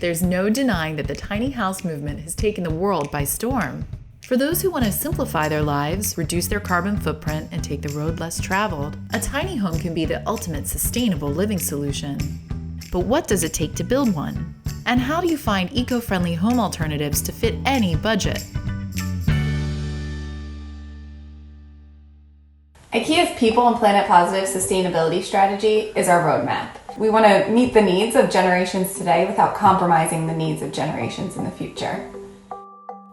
There's no denying that the tiny house movement has taken the world by storm. For those who want to simplify their lives, reduce their carbon footprint, and take the road less traveled, a tiny home can be the ultimate sustainable living solution. But what does it take to build one? And how do you find eco-friendly home alternatives to fit any budget? Ikea's People and Planet Positive sustainability strategy is our roadmap. We want to meet the needs of generations today without compromising the needs of generations in the future.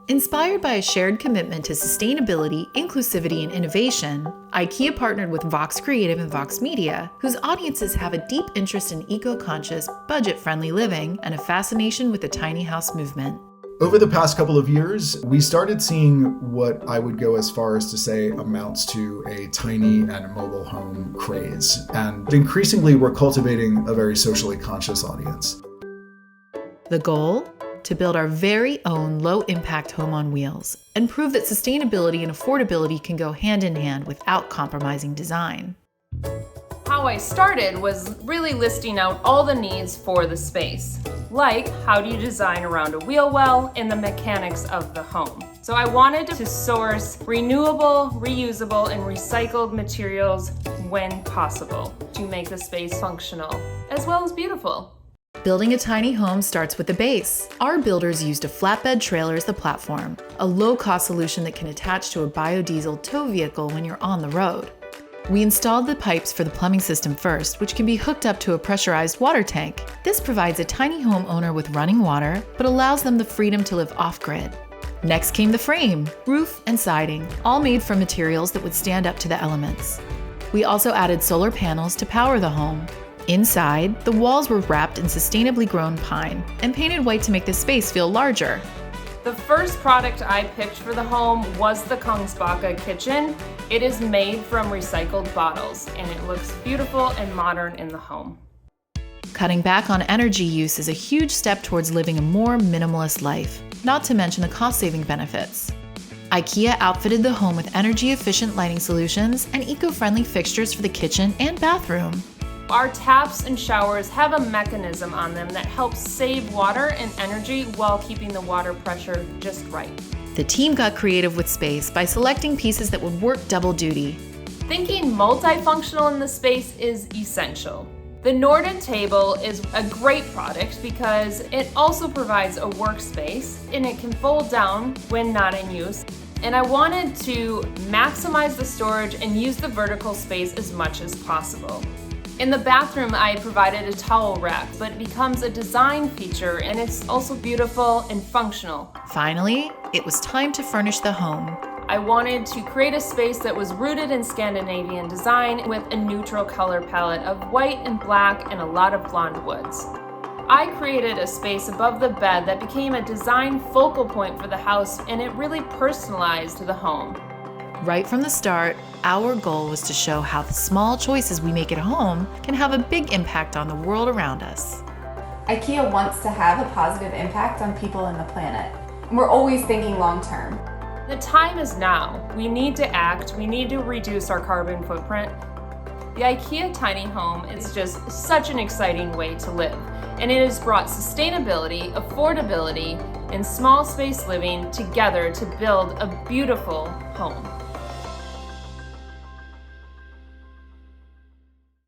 Inspired by a shared commitment to sustainability, inclusivity, and innovation, Ikea partnered with Vox Creative and Vox Media, whose audiences have a deep interest in eco-conscious, budget-friendly living and a fascination with the tiny house movement. Over the past couple of years, we started seeing what I would go as far as to say amounts to a tiny and mobile home craze. And increasingly, we're cultivating a very socially conscious audience. The goal? To build our very own low-impact home on wheels and prove that sustainability and affordability can go hand in hand without compromising design. How I started was really listing out all the needs for the space, like how do you design around a wheel well and the mechanics of the home. So I wanted to source renewable, reusable, and recycled materials when possible to make the space functional as well as beautiful. Building a tiny home starts with the base. Our builders used a flatbed trailer as the platform, a low-cost solution that can attach to a biodiesel tow vehicle when you're on the road. We installed the pipes for the plumbing system first, which can be hooked up to a pressurized water tank. This provides a tiny homeowner with running water, but allows them the freedom to live off-grid. Next came the frame, roof, and siding, all made from materials that would stand up to the elements. We also added solar panels to power the home. Inside, the walls were wrapped in sustainably grown pine and painted white to make the space feel larger. The first product I picked for the home was the Kungsbacka kitchen. It is made from recycled bottles and it looks beautiful and modern in the home. Cutting back on energy use is a huge step towards living a more minimalist life, not to mention the cost-saving benefits. Ikea outfitted the home with energy-efficient lighting solutions and eco-friendly fixtures for the kitchen and bathroom. Our taps and showers have a mechanism on them that helps save water and energy while keeping the water pressure just right. The team got creative with space by selecting pieces that would work double duty. Thinking multifunctional in the space is essential. The Norden table is a great product because it also provides a workspace and it can fold down when not in use. And I wanted to maximize the storage and use the vertical space as much as possible. In the bathroom, I provided a towel rack, but it becomes a design feature and it's also beautiful and functional. Finally, it was time to furnish the home. I wanted to create a space that was rooted in Scandinavian design with a neutral color palette of white and black and a lot of blonde woods. I created a space above the bed that became a design focal point for the house and it really personalized the home. Right from the start, our goal was to show how the small choices we make at home can have a big impact on the world around us. Ikea wants to have a positive impact on people and the planet. And we're always thinking long term. The time is now. We need to act. We need to reduce our carbon footprint. The Ikea tiny home is just such an exciting way to live. And it has brought sustainability, affordability, and small space living together to build a beautiful home.